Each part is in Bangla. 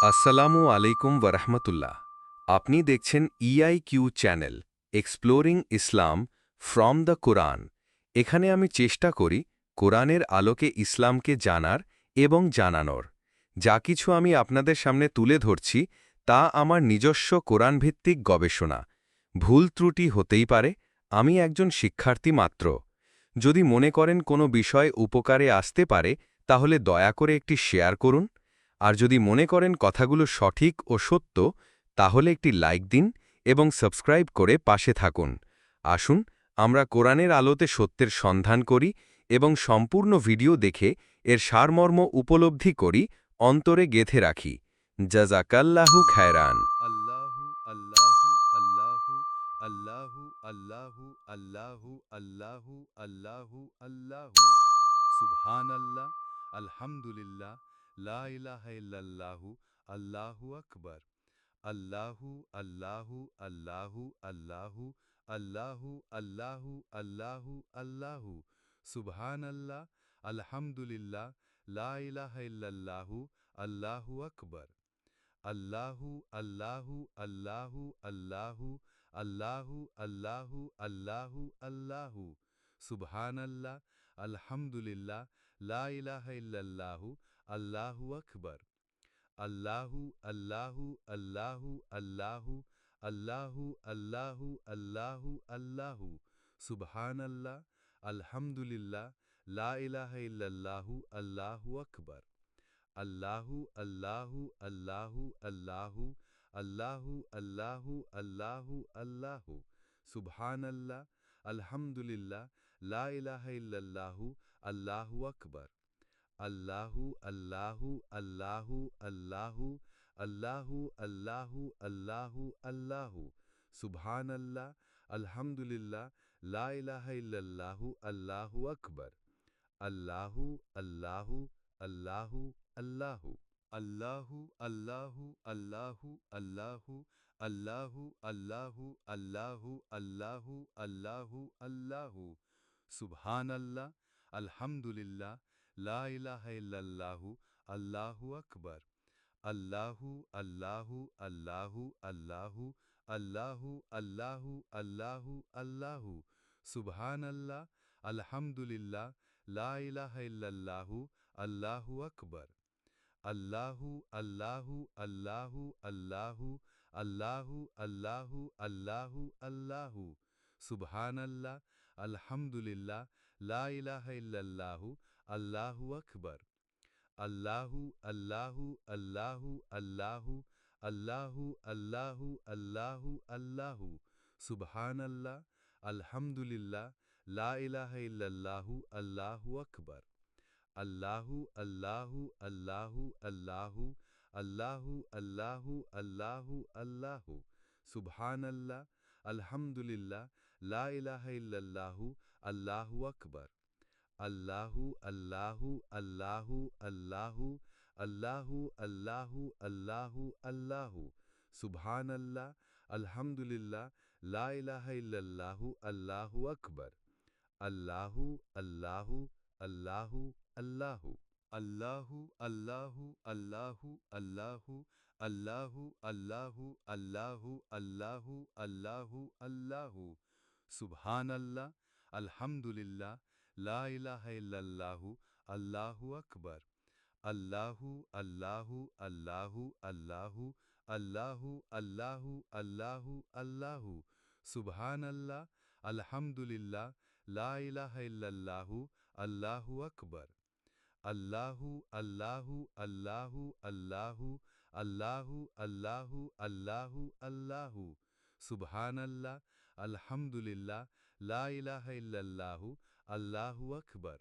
আসসালামু আলাইকুম ওরহমতুল্লাহ। আপনি দেখছেন EIQ channel exploring Islam from the Quran. এখানে আমি চেষ্টা করি কোরআনের আলোকে ইসলামকে জানার এবং জানানোর। যা কিছু আমি আপনাদের সামনে তুলে ধরছি তা আমার নিজস্ব কোরআনভিত্তিক গবেষণা। ভুল ত্রুটি হতেই পারে, আমি একজন শিক্ষার্থী মাত্র। যদি মনে করেন কোনো বিষয় উপকারে আসতে পারে তাহলে দয়া করে একটি শেয়ার করুন। আর যদি মনে করেন কথাগুলো সঠিক ও সত্য তাহলে একটি লাইক দিন এবং সাবস্ক্রাইব করে পাশে থাকুন। আসুন আমরা কোরআনের আলোতে সত্যের সন্ধান করি এবং সম্পূর্ণ ভিডিও দেখে এর সারমর্ম উপলব্ধি করি, অন্তরে গেঁথে রাখি। জাযাকাল্লাহু খায়রান। আল্লাহু আল্লাহু আল্লাহু আল্লাহু আল্লাহু আল্লাহু আল্লাহু আল্লাহু আল্লাহু সুবহানাল্লাহ আলহামদুলিল্লাহ লা ইলাহা ইল্লাল্লাহু আল্লাহু আকবার আল্লাহু আল্লাহু আল্লাহু আল্লাহু আল্লাহু আল্লাহু আল্লাহু আল্লাহু সুবহানাল্লাহ আলহামদুলিল্লাহ লা ইলাহা ইল্লাল্লাহু আল্লাহু আকবার আল্লাহু আল্লাহু আল্লাহু আল্লাহু আল্লাহু আল্লাহু আল্লাহু আল্লাহু সুবহানাল্লাহ আলহামদুলিল্লাহ লা ইলাহা ইল্লাল্লাহু আল্লাহু আকবার আল্লাহু আল্লাহু আল্লাহু আল্লাহু আল্লাহু আল্লাহু আল্লাহু আল্লাহু সুবহানাল্লাহ আলহামদুলিল্লাহ লা ইলাহা ইল্লাল্লাহু আল্লাহু আকবার আল্লাহু আল্লাহু আল্লাহু আল্লাহু আল্লাহু আল্লাহু আল্লাহু আল্লাহু সুবহানাল্লাহ আলহামদুলিল্লাহ লা ইলাহা ইল্লাল্লাহু আল্লাহু আকবার আল্লাহু আল্লাহু আল্লাহু আল্লাহু আল্লাহু আল্লাহু আল্লাহু আল্লাহু সুবহানাল্লাহ আলহামদুলিল্লাহ লা ইলাহা ইল্লাল্লাহু আল্লাহু আকবার আল্লাহু আল্লাহু আল্লাহু আল্লাহু আল্লাহু আল্লাহু আল্লাহু আল্লাহু আল্লাহু আল্লাহু আল্লাহু আল্লাহু আল্লাহু আল্লাহু সুবহানাল্লাহ আলহামদুলিল্লাহ লা ইলাহা ইল্লাল্লাহু আল্লাহু আকবার আল্লাহু আল্লাহু আল্লাহু আল্লাহু আল্লাহু আল্লাহু আল্লাহু আল্লাহু সুবহানাল্লাহ আলহামদুলিল্লাহ লা ইলাহা ইল্লাল্লাহু আল্লাহু আকবার আল্লাহু আল্লাহু আল্লাহু আল্লাহু আল্লাহু আল্লাহু আল্লাহু আল্লাহু সুবহানাল্লাহ আলহামদুলিল্লাহ লা ইলাহা ইল্লাল্লাহু আল্লাহু আকবার আল্লাহু আল্লাহু আল্লাহু আল্লাহু আল্লাহু আল্লাহু আল্লাহু আল্লাহু সুবহানাল্লাহ আলহামদুলিল্লাহ লা ইলাহা ইল্লাল্লাহু আল্লাহু আকবার আল্লাহু আল্লাহু আল্লাহু আল্লাহু আল্লাহু আল্লাহু আল্লাহু আল্লাহু সুবহানাল্লাহ আলহামদুলিল্লাহ লা ইলাহা ইল্লাল্লাহু আল্লাহু আকবার আল্লাহু আল্লাহু আল্লাহু আল্লাহু আল্লাহু আল্লাহু আল্লাহু আল্লাহু সুবহানাল্লাহ আলহামদুলিল্লাহ লা ইলাহা ইল্লাল্লাহু আল্লাহু আকবার আল্লাহু আল্লাহু আল্লাহু আল্লাহু আল্লাহু আল্লাহু আল্লাহু আল্লাহু আল্লাহু আল্লাহু আল্লাহু আল্লাহু আল্লাহু আল্লাহু সুবহানাল্লাহ আলহামদুলিল্লাহ লা ইলাহা ইল্লাল্লাহু আল্লাহু আকবার আল্লাহু আল্লাহু আল্লাহু আল্লাহু আল্লাহু আল্লাহু আল্লাহু আল্লাহু সুবহানাল্লাহ আলহামদুলিল্লাহ লা ইলাহা ইল্লাল্লাহু আল্লাহু আকবার আল্লাহু আল্লাহু আল্লাহু আল্লাহু আল্লাহু আল্লাহু আল্লাহু আল্লাহু সুবহানাল্লাহ আলহামদুলিল্লাহ লা ইলাহা ইল্লাল্লাহু আল্লাহু আকবার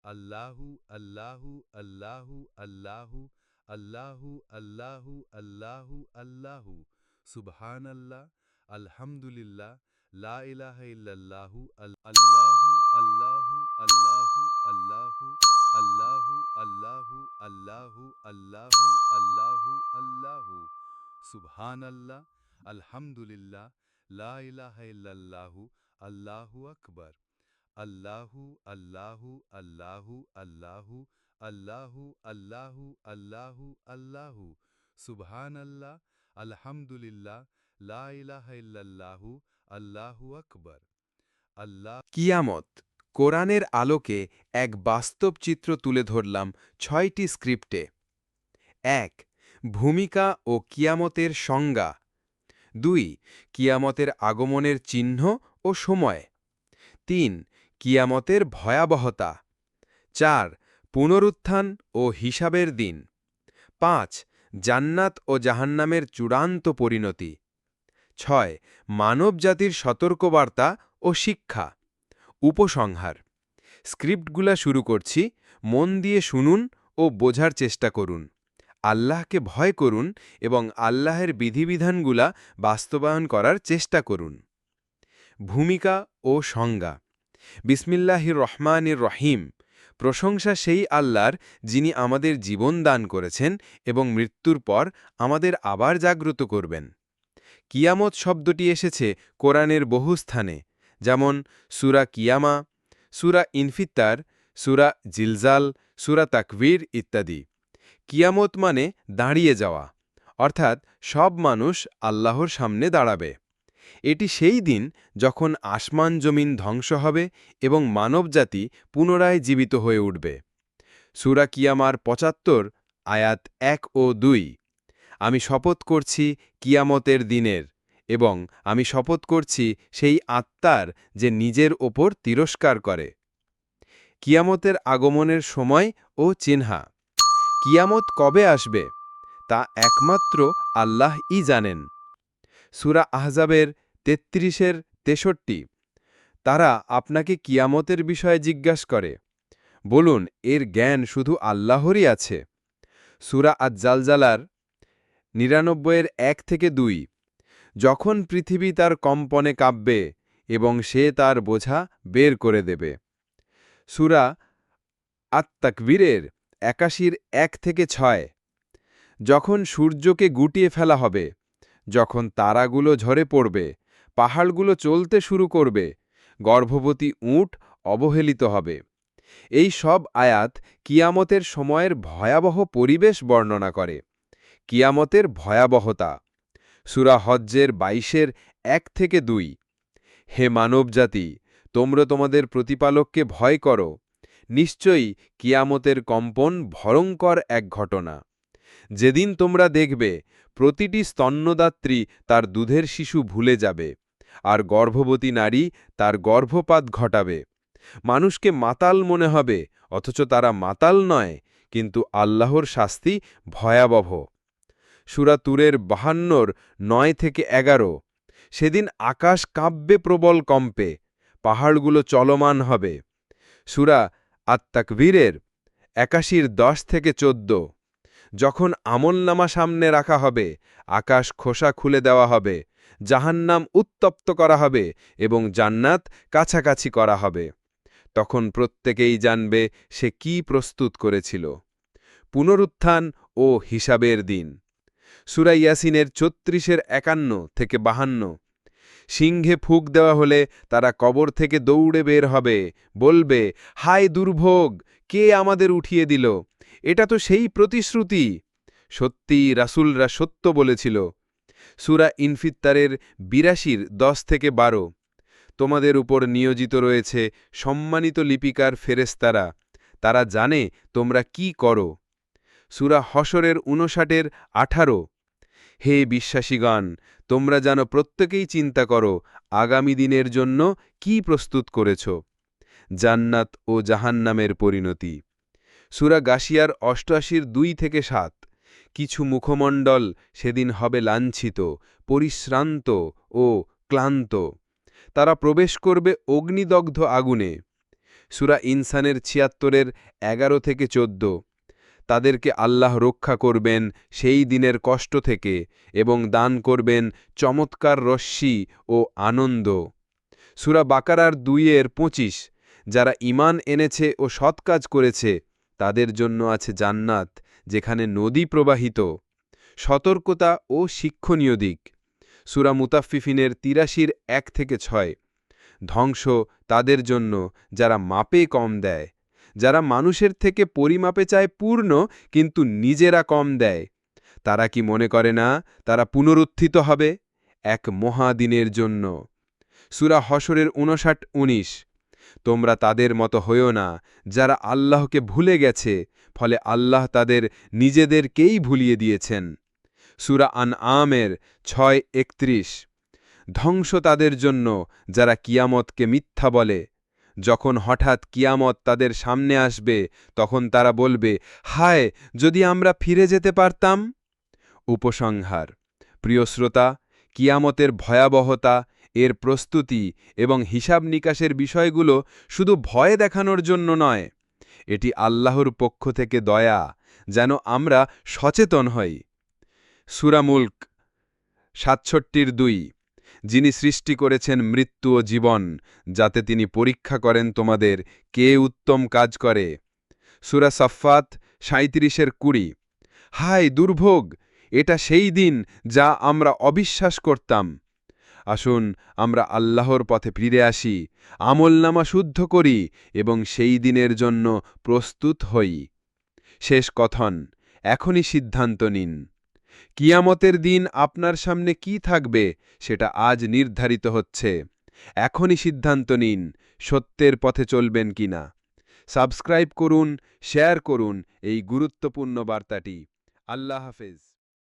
আল্লাহু আল্লাহু আল্লাহু আল্লাহু আল্লাহু আল্লাহু আল্লাহু আল্লাহু সুবহানাল্লাহ আলহামদুলিল্লাহ লা ইলাহা ইল্লাল্লাহু আল্লাহু আল্লাহু আল্লাহু আল্লাহু আল্লাহু আল্লাহু আল্লাহু আল্লাহু আল্লাহু আল্লাহু সুবহানাল্লাহ আলহামদুলিল্লাহ লা ইলাহা ইল্লাল্লাহু আল্লাহু আকবার আল্লাহু আল্লাহু আল্লাহু আল্লাহু আল্লাহু আল্লাহু আল্লাহু আল্লাহু সুবহানাল্লাহ, আলহামদুলিল্লাহ, লা ইলাহা ইল্লাল্লাহু, আল্লাহু আকবার। আল্লাহ কিয়ামত কোরআনের আলোকে এক বাস্তব চিত্র তুলে ধরলাম ৬টি স্ক্রিপ্টে। ১. ভূমিকা ও কিয়ামতের সংজ্ঞা। ২. কিয়ামতের আগমনের চিহ্ন ও সময়। ৩. কিয়ামতের ভয়াবহতা। ৪. পুনরুত্থান ও হিসাবের দিন। ৫. জান্নাত ও জাহান্নামের চূড়ান্ত পরিণতি। ৬. মানবজাতির সতর্কবার্তা ও শিক্ষা। উপসংহার। স্ক্রিপ্টগুলা শুরু করছি, মন দিয়ে শুনুন ও বোঝার চেষ্টা করুন। আল্লাহকে ভয় করুন এবং আল্লাহের বিধিবিধানগুলা বাস্তবায়ন করার চেষ্টা করুন। ভূমিকা ও সংজ্ঞা। বিসমিল্লাহির রহমানির রহিম। প্রশংসা সেই আল্লাহর যিনি আমাদের জীবন দান করেছেন এবং মৃত্যুর পর আমাদের আবার জাগ্রত করবেন। কিয়ামত শব্দটি এসেছে কোরআনের বহু স্থানে, যেমন সূরা কিয়ামা, সূরা ইনফিত্তার, সূরা জিলজাল, সূরা তাকবীর ইত্যাদি। কিয়ামত মানে দাঁড়িয়ে যাওয়া, অর্থাৎ সব মানুষ আল্লাহর সামনে দাঁড়াবে। এটি সেই দিন যখন আসমান জমিন ধ্বংস হবে এবং মানবজাতি পুনরায় জীবিত হয়ে উঠবে। সূরা কিয়ামার ৭৫ আয়াত ১ ও ২। আমি শপথ করছি কিয়ামতের দিনের, এবং আমি শপথ করছি সেই আত্মার যে নিজের ওপর তিরস্কার করে। কিয়ামতের আগমনের সময় ও চিহ্না। কিয়ামত কবে আসবে তা একমাত্র আল্লাহই জানেন। সূরা আহজাবের ৩৩-৬৩। তারা আপনাকে কিয়ামতের বিষয়ে জিজ্ঞাসা করে, বলুন এর জ্ঞান শুধু আল্লাহরই আছে। সূরা আজ-জালজালার ৯৯-১-২। যখন পৃথিবী তার কম্পনে কাঁপবে এবং সে তার বোঝা বের করে দেবে। সূরা আত-তাকবীরের ৮১-১-৬। যখন সূর্যকে গুটিয়ে ফেলা হবে, যখন তারাগুলো ঝরে পড়বে, পাহাড়গুলো চলতে শুরু করবে, গর্ভবতী উট অবহেলিত হবে। এই সব আয়াত কিয়ামতের সময়ের ভয়াবহ পরিবেশ বর্ণনা করে। কিয়ামতের ভয়াবহতা। সূরা হজ্জের ২২-১-২। হে মানবজাতি, তোমরা তোমাদের প্রতিপালককে ভয় করো। নিশ্চয়ই কিয়ামতের কম্পন ভয়ঙ্কর এক ঘটনা। যেদিন তোমরা দেখবে প্রতিটি স্তন্যদাত্রী তার দুধের শিশু ভুলে যাবে, আর গর্ভবতী নারী তার গর্ভপাত ঘটাবে। মানুষকে মাতাল মনে হবে, অথচ তারা মাতাল নয়, কিন্তু আল্লাহর শাস্তি ভয়াবহ। সূরা তুরের ৫২-৯-১১। সেদিন আকাশ কাঁপবে প্রবল কম্পে, পাহাড়গুলো চলমান হবে। সূরা আত-তাকবীরের ৮১-১০-১৪। যখন আমলনামা সামনে রাখা হবে, আকাশ খোসা খুলে দেওয়া হবে, জাহান্নাম উত্তপ্ত করা হবে এবং জান্নাত কাছাকাছি করা হবে। তখন প্রত্যেকেই জানবে সে কি প্রস্তুত করেছিল। পুনরুত্থান ও হিসাবের দিন। সূরা ইয়াসিনের ৩৬-৫১-৫২। সিংহে ফুঁক দেওয়া হলে তারা কবর থেকে দৌড়ে বের হবে, বলবে, হায় দুর্ভোগ, কে আমাদের উঠিয়ে দিল? এটা তো সেই প্রতিশ্রুতি। সত্যি রাসূলরা সত্য বলেছিল। সূরা ইনফিত্তারের ৮২-১০-১২। তোমাদের উপর নিয়োজিত রয়েছে সম্মানিত লিপিকার ফেরেশতারা, তারা জানে তোমরা কি করো। সূরা হশরের ৫৯-১৮। হে বিশ্বাসীগণ, তোমরা যেন প্রত্যেকেই চিন্তা করো আগামী দিনের জন্য কি প্রস্তুত করেছ। জান্নাত ও জাহান্নামের পরিণতি। সূরা গাশিয়ার ৮৮-২-৭। কিছু মুখমণ্ডল সেদিন হবে লাঞ্ছিত, পরিশ্রান্ত ও ক্লান্ত। তারা প্রবেশ করবে অগ্নিদগ্ধ আগুনে। সূরা ইনসানের ৭৬-১১-১৪। তাদেরকে আল্লাহ রক্ষা করবেন সেই দিনের কষ্ট থেকে এবং দান করবেন চমৎকার রশ্মি ও আনন্দ। সূরা বাকারার ২-২৫। যারা ঈমান এনেছে ও সৎ কাজ করেছে তাদের জন্য আছে জান্নাত, যেখানে নদী প্রবাহিত। সতর্কতা ও শিক্ষণীয় দিক। সূরা মুতাফফিফিনের ৮৩-১-৬। ধ্বংস তাদের জন্য যারা মাপে কম দেয়, যারা মানুষের থেকে পরিমাপে চায় পূর্ণ কিন্তু নিজেরা কম দেয়। তারা কি মনে করে না তারা পুনরুত্থিত হবে এক মহাদিনের জন্য? সূরা হশরের ৫৯-১৯। তোমরা তাদের মতো হইও না যারা আল্লাহকে ভুলে গেছে, ফলে আল্লাহ তাদের নিজেদেরকেই ভুলিয়ে দিয়েছেন। সূরা আনআমের ৬-৩১। ধ্বংস তাদের জন্য যারা কিয়ামতকে মিথ্যা বলে। যখন হঠাৎ কিয়ামত তাদের সামনে আসবে, তখন তারা বলবে, হায়, যদি আমরা ফিরে যেতে পারতাম। উপসংহার। প্রিয় শ্রোতা, কিয়ামতের ভয়াবহতা, এর প্রস্তুতি এবং হিসাব নিকাশের বিষয়গুলো শুধু ভয় দেখানোর জন্য নয়, এটি আল্লাহর পক্ষ থেকে দয়া, যেন আমরা সচেতন হই। সূরা মুলক ৬৭-২। যিনি সৃষ্টি করেছেন মৃত্যু ও জীবন, যাতে তিনি পরীক্ষা করেন তোমাদের কে উত্তম কাজ করে। সূরা সাফফাত ৩৭-২০। হায় দুর্ভোগ! এটা সেই দিন যা আমরা অবিশ্বাস করতাম। আসুন আমরা আল্লাহর পথে ফিরে আসি, আমলনামা শুদ্ধ করি এবং সেই দিনের জন্য প্রস্তুত হই। শেষ কথন, এখনই সিদ্ধান্ত নিন। কিয়ামতের দিন আপনার সামনে কি থাকবে সেটা আজ নির্ধারিত হচ্ছে। এখনই সিদ্ধান্ত নিন, সত্যের পথে চলবেন কিনা। সাবস্ক্রাইব করুন, শেয়ার করুন এই গুরুত্বপূর্ণ বার্তাটি। আল্লাহ হাফেজ।